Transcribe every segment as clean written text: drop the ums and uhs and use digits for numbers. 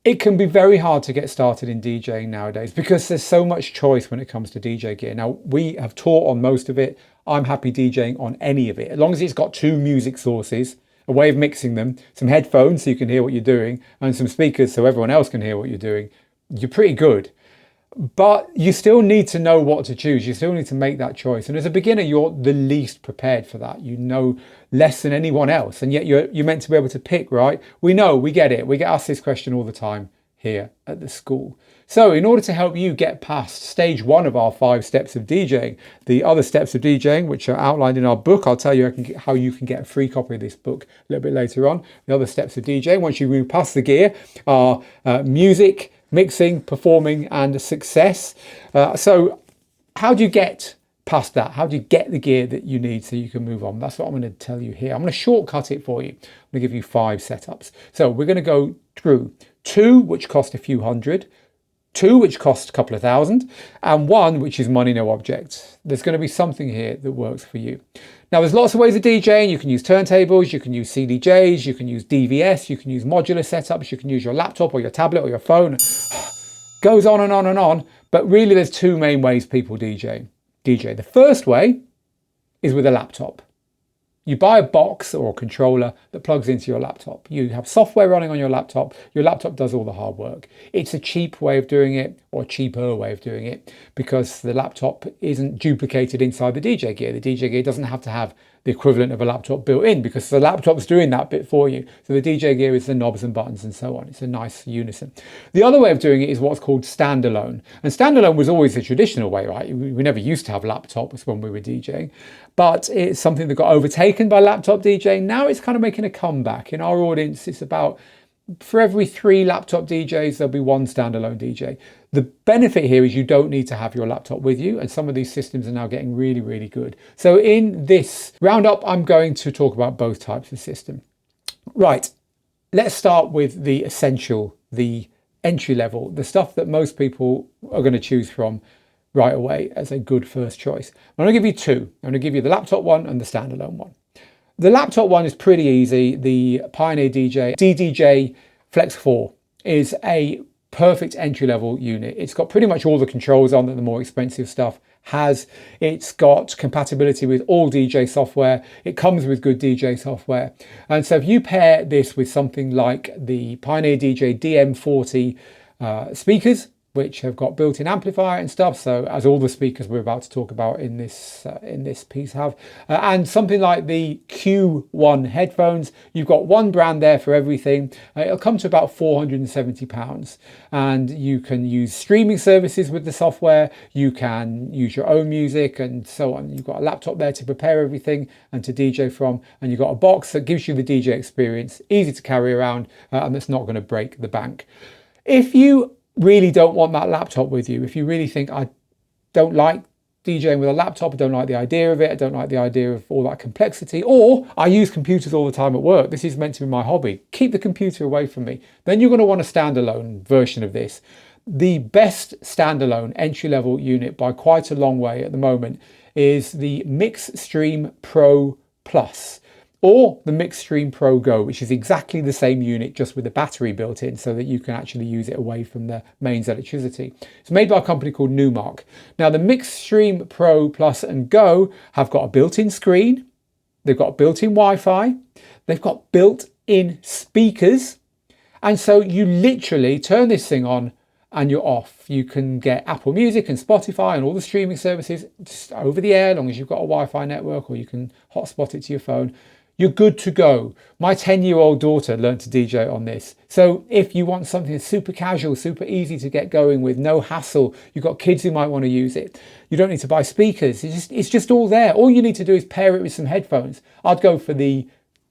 It can be very hard to get started in DJing nowadays because there's so much choice when it comes to DJ gear. Now, we have taught on most of it. I'm happy DJing on any of it, as long as it's got two music sources, a way of mixing them, some headphones so you can hear what you're doing, and some speakers so everyone else can hear what you're doing. You're pretty good. But you still need to know what to choose. You still need to make that choice. And as a beginner, you're the least prepared for that. You know less than anyone else. And yet you're meant to be able to pick, right? We know, we get it. We get asked this question all the time here at the school. So in order to help you get past stage 1 of our 5 steps of DJing, the other steps of DJing, which are outlined in our book, I'll tell you how you can get a free copy of this book a little bit later on. The other steps of DJing, once you move past the gear, are music, mixing, performing, and success. So how do you get past that? How do you get the gear that you need so you can move on? That's what I'm going to tell you here. I'm going to shortcut it for you. I'm going to give you 5 setups. So we're going to go through 2, which cost a few hundred, 2, which cost a couple of thousand, and 1, which is money, no object. There's going to be something here that works for you. Now, there's lots of ways of DJing. You can use turntables, you can use CDJs, you can use DVS, you can use modular setups, you can use your laptop or your tablet or your phone. Goes on and on and on. But really, there's 2 main ways people DJ. The first way is with a laptop. You buy a box or a controller that plugs into your laptop. You have software running on your laptop does all the hard work. It's a cheap way of doing it, or a cheaper way of doing it, because the laptop isn't duplicated inside the DJ gear. The DJ gear doesn't have to have the equivalent of a laptop built in because the laptop's doing that bit for you. So the DJ gear is the knobs and buttons and so on. It's a nice unison. The other way of doing it is what's called standalone. And standalone was always the traditional way, right? We never used to have laptops when we were DJing, but it's something that got overtaken by laptop DJing. Now it's kind of making a comeback. In our audience, it's about, for every 3 laptop DJs, there'll be 1 standalone DJ. The benefit here is you don't need to have your laptop with you, and some of these systems are now getting really, really good. So in this roundup, I'm going to talk about both types of system. Right, let's start with the essential, the entry level, the stuff that most people are going to choose from right away as a good first choice. I'm going to give you 2. I'm going to give you the laptop one and the standalone one. The laptop one is pretty easy. The Pioneer DJ DDJ-FLX4 is a perfect entry-level unit. It's got pretty much all the controls on that the more expensive stuff has. It's got compatibility with all DJ software. It comes with good DJ software. And so if you pair this with something like the Pioneer DJ DM40 speakers, which have got built-in amplifier and stuff, so as all the speakers we're about to talk about in this piece have, and something like the Q1 headphones, you've got one brand there for everything. It'll come to about £470, and you can use streaming services with the software, you can use your own music and so on. You've got a laptop there to prepare everything and to DJ from, and you've got a box that gives you the DJ experience, easy to carry around, and that's not going to break the bank. If you really don't want that laptop with you, if you really think, I don't like DJing with a laptop, I don't like the idea of it, I don't like the idea of all that complexity, or I use computers all the time at work, this is meant to be my hobby, keep the computer away from me, then you're going to want a standalone version of this. The best standalone entry-level unit by quite a long way at the moment is the Mixstream Pro Plus, or the Mixstream Pro Go, which is exactly the same unit, just with a battery built in so that you can actually use it away from the mains electricity. It's made by a company called Numark. Now, the Mixstream Pro Plus and Go have got a built-in screen, they've got built-in Wi-Fi, they've got built-in speakers, and so you literally turn this thing on and you're off. You can get Apple Music and Spotify and all the streaming services just over the air, as long as you've got a Wi-Fi network, or you can hotspot it to your phone. You're good to go. My 10-year-old daughter learned to DJ on this. So if you want something that's super casual, super easy to get going with, no hassle, you've got kids who might want to use it, you don't need to buy speakers. It's just all there. All you need to do is pair it with some headphones. I'd go for the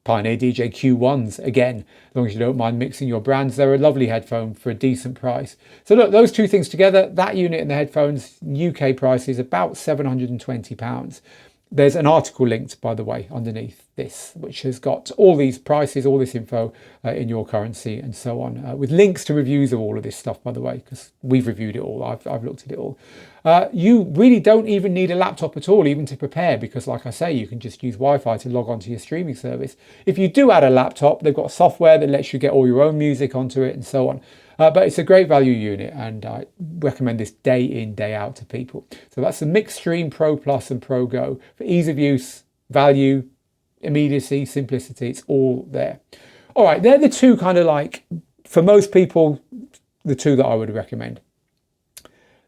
Pioneer DJ Q1s again, as long as you don't mind mixing your brands. They're a lovely headphone for a decent price. So look, those 2 things together, that unit and the headphones, UK price is about £720. There's an article linked, by the way, underneath this, which has got all these prices, all this info in your currency and so on, with links to reviews of all of this stuff, by the way, because we've reviewed it all. I've looked at it all. You really don't even need a laptop at all, even to prepare, because like I say, you can just use Wi-Fi to log onto your streaming service. If you do add a laptop, they've got software that lets you get all your own music onto it and so on. But it's a great value unit, and I recommend this day in, day out to people. So that's the Mixstream Pro Plus and Pro Go for ease of use, value, immediacy, simplicity. It's all there. All right, they're the two kind of like, for most people, the two that I would recommend.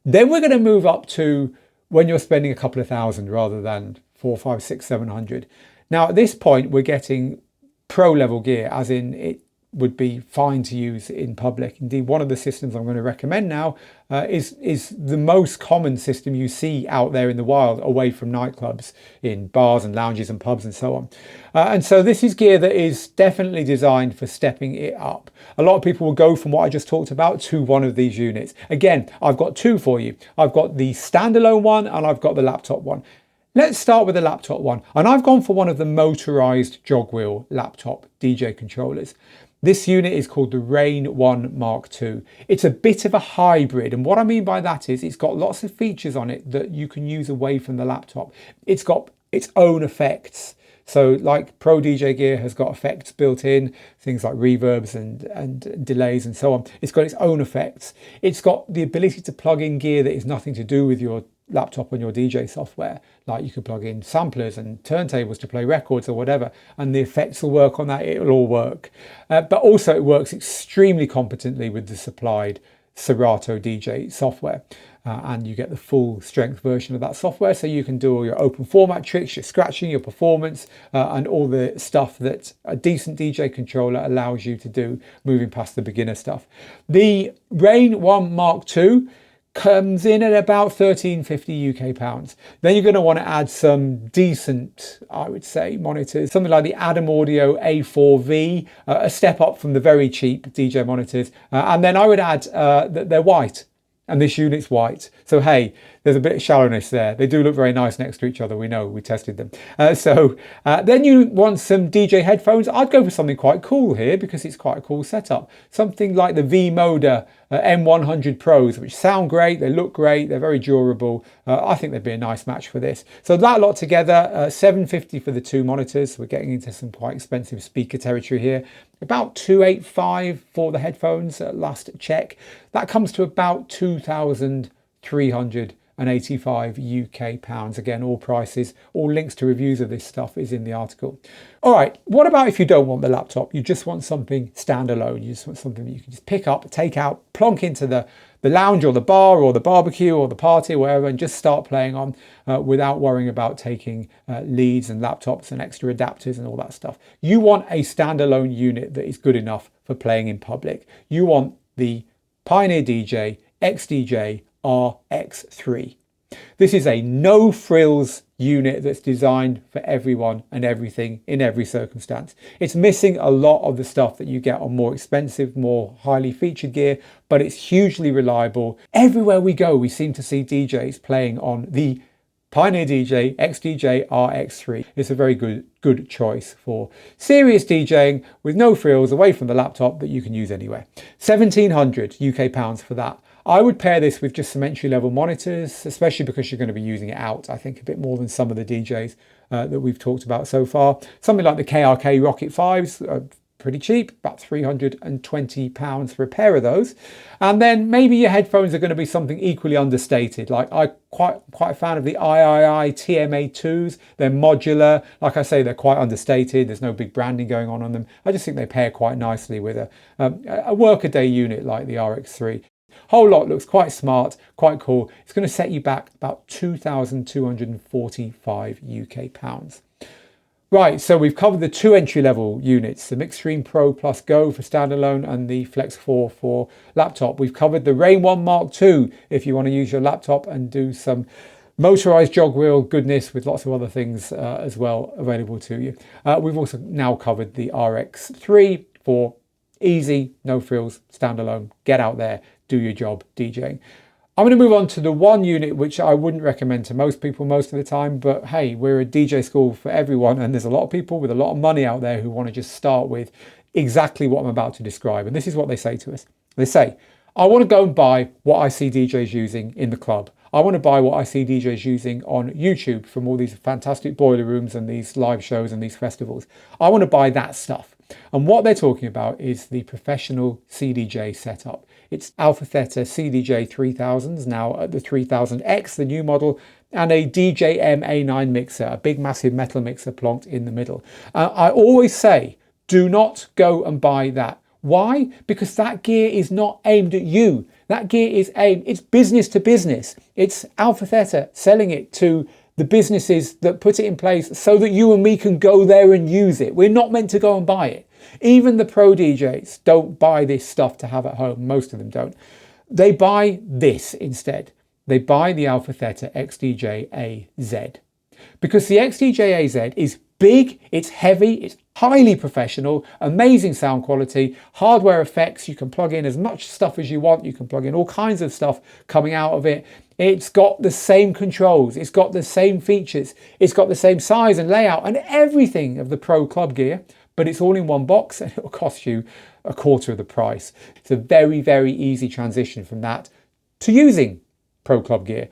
Then we're going to move up to when you're spending a couple of thousand rather than 4, 5, 6, 700. Now at this point we're getting pro level gear, as in it would be fine to use in public. Indeed, one of the systems I'm going to recommend now is the most common system you see out there in the wild, away from nightclubs, in bars and lounges and pubs and so on. And so this is gear that is definitely designed for stepping it up. A lot of people will go from what I just talked about to one of these units. Again, I've got two for you. I've got the standalone one and I've got the laptop one. Let's start with the laptop one. And I've gone for one of the motorized jog wheel laptop DJ controllers. This unit is called the Rane One MkII. It's a bit of a hybrid, and what I mean by that is it's got lots of features on it that you can use away from the laptop. It's got its own effects. So like Pro DJ gear has got effects built in, things like reverbs and delays and so on. It's got its own effects. It's got the ability to plug in gear that is nothing to do with your laptop and your DJ software. Like you could plug in samplers and turntables to play records or whatever, and the effects will work on that. It'll all work. But also it works extremely competently with the supplied Serato DJ software. And you get the full strength version of that software, so you can do all your open format tricks, your scratching, your performance, and all the stuff that a decent DJ controller allows you to do, moving past the beginner stuff. The Rane One MkII comes in at about 1350 UK pounds. Then you're going to want to add some decent, I would say, monitors, something like the Adam Audio A4V, a step up from the very cheap DJ monitors. And then I would add that they're white. And this unit's white. So hey, there's a bit of shallowness there. They do look very nice next to each other. We know, we tested them. Then you want some DJ headphones. I'd go for something quite cool here because it's quite a cool setup. Something like the V-Moda M100 Pros, which sound great, they look great, they're very durable. I think they'd be a nice match for this. So that lot together, $750 for the two monitors. We're getting into some quite expensive speaker territory here. About $285 for the headphones at last check. That comes to about £2,385 UK pounds. Again, all prices, all links to reviews of this stuff is in the article. All right, what about if you don't want the laptop? You just want something standalone. You just want something that you can just pick up, take out, plonk into the lounge or the bar or the barbecue or the party or wherever, and just start playing on without worrying about taking leads and laptops and extra adapters and all that stuff. You want a standalone unit that is good enough for playing in public. You want the Pioneer DJ XDJ-RX3. This is a no frills unit that's designed for everyone and everything in every circumstance. It's missing a lot of the stuff that you get on more expensive, more highly featured gear, but it's hugely reliable. Everywhere we go, we seem to see DJs playing on the Pioneer DJ XDJ-RX3. It's a very good choice for serious DJing with no frills, away from the laptop, that you can use anywhere. 1700 UK pounds for that. I would pair this with just some entry-level monitors, especially because you're going to be using it out, I think, a bit more than some of the DJs that we've talked about so far. Something like the KRK Rocket 5s are pretty cheap, about £320 for a pair of those. And then maybe your headphones are going to be something equally understated. Like I'm quite a fan of the III TMA2s. They're modular. Like I say, they're quite understated. There's no big branding going on them. I just think they pair quite nicely with a workaday unit like the RX3. Whole lot looks quite smart, quite cool. It's going to set you back about £2,245 UK pounds. Right, so we've covered the two entry-level units, the Mixstream Pro Plus Go for standalone and the FLX4 for laptop. We've covered the Rane One MkII if you want to use your laptop and do some motorized jog wheel goodness with lots of other things as well available to you. We've also now covered the RX3 for easy, no frills, standalone, get out there, do your job DJing. I'm going to move on to the one unit which I wouldn't recommend to most people most of the time, but hey, we're a DJ school for everyone, and there's a lot of people with a lot of money out there who want to just start with exactly what I'm about to describe. And this is what they say to us. They say, I want to go and buy what I see DJs using in the club. I want to buy what I see DJs using on YouTube from all these fantastic boiler rooms and these live shows and these festivals. I want to buy that stuff. And what they're talking about is the professional CDJ setup. It's AlphaTheta XDJ-3000s, now at the 3000X, the new model, and a DJM A9 mixer, a big massive metal mixer plonked in the middle. I always say, do not go and buy that. Why? Because that gear is not aimed at you. That gear is aimed, it's business to business. It's AlphaTheta selling it to the businesses that put it in place so that you and me can go there and use it. We're not meant to go and buy it. Even the pro DJs don't buy this stuff to have at home. Most of them don't. They buy this instead. They buy the AlphaTheta XDJ-AZ. Because the XDJ-AZ is big, it's heavy, it's highly professional, amazing sound quality, hardware effects. You can plug in as much stuff as you want. You can plug in all kinds of stuff coming out of it. It's got the same controls. It's got the same features. It's got the same size and layout and everything of the pro club gear, but it's all in one box and it'll cost you a quarter of the price. It's a very, very easy transition from that to using pro club gear.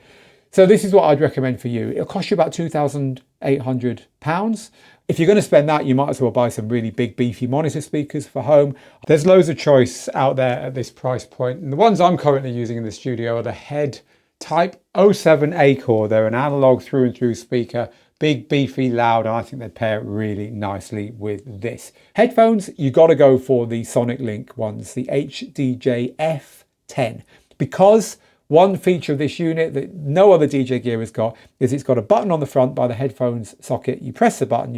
So this is what I'd recommend for you. It'll cost you about £2,800. If you're going to spend that, you might as well buy some really big beefy monitor speakers for home. There's loads of choice out there at this price point. And the ones I'm currently using in the studio are the Head Type 07A core. They're an analog through and through speaker, big, beefy, loud, and I think they pair really nicely with this. Headphones, you got to go for the Sonic Link ones, the HDJ-F10, because one feature of this unit that no other DJ gear has got is it's got a button on the front by the headphones socket. You press the button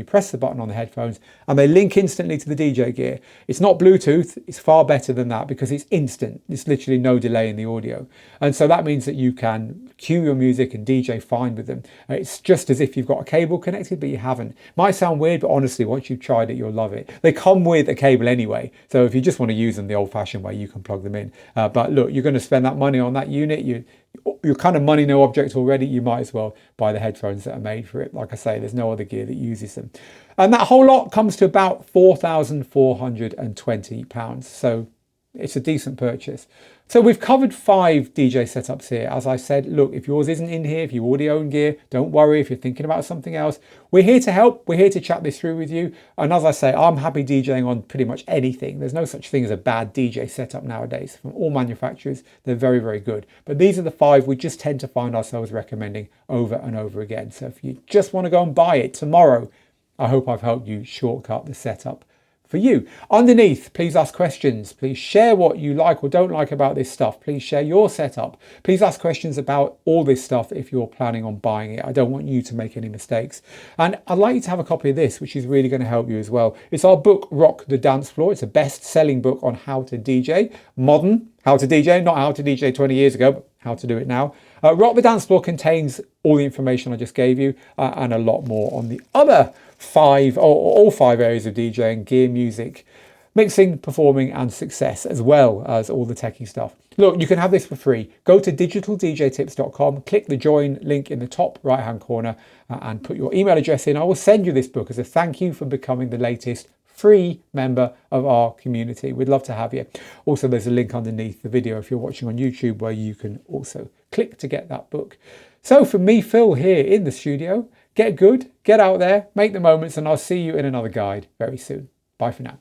on the headphones, and they link instantly to the DJ gear. It's not Bluetooth, it's far better than that because it's instant. There's literally no delay in the audio. And so that means that you can cue your music and DJ fine with them. It's just as if you've got a cable connected, but you haven't. Might sound weird, but honestly, once you've tried it, you'll love it. They come with a cable anyway. So if you just want to use them the old fashioned way, you can plug them in. But look, you're going to spend that money on that unit. You're kind of money no object already. You might as well buy the headphones that are made for it. Like I say, there's no other gear that uses them. And that whole lot comes to about £4,420. So it's a decent purchase. So we've covered 5 DJ setups here. As I said, look, if yours isn't in here, if you already own gear, don't worry if you're thinking about something else. We're here to help. We're here to chat this through with you. And as I say, I'm happy DJing on pretty much anything. There's no such thing as a bad DJ setup nowadays. From all manufacturers, they're very, very good. But these are the 5 we just tend to find ourselves recommending over and over again. So if you just want to go and buy it tomorrow, I hope I've helped you shortcut the setup for you. Underneath, please ask questions. Please share what you like or don't like about this stuff. Please share your setup. Please ask questions about all this stuff if you're planning on buying it. I don't want you to make any mistakes. And I'd like you to have a copy of this, which is really going to help you as well. It's our book, Rock the Dance Floor. It's a best-selling book on how to DJ. Modern how to DJ, not how to DJ 20 years ago, but how to do it now. Rock the Dance Floor contains all the information I just gave you and a lot more on the other 5 or all 5 areas of DJing: gear, music, mixing, performing, and success, as well as all the techie stuff. Look, you can have this for free. Go to digitaldjtips.com, click the join link in the top right hand corner and put your email address in. I will send you this book as a thank you for becoming the latest free member of our community. We'd love to have you. Also, there's a link underneath the video if you're watching on YouTube where you can also click to get that book. So from me, Phil, here in the studio, get good, get out there, make the moments, and I'll see you in another guide very soon. Bye for now.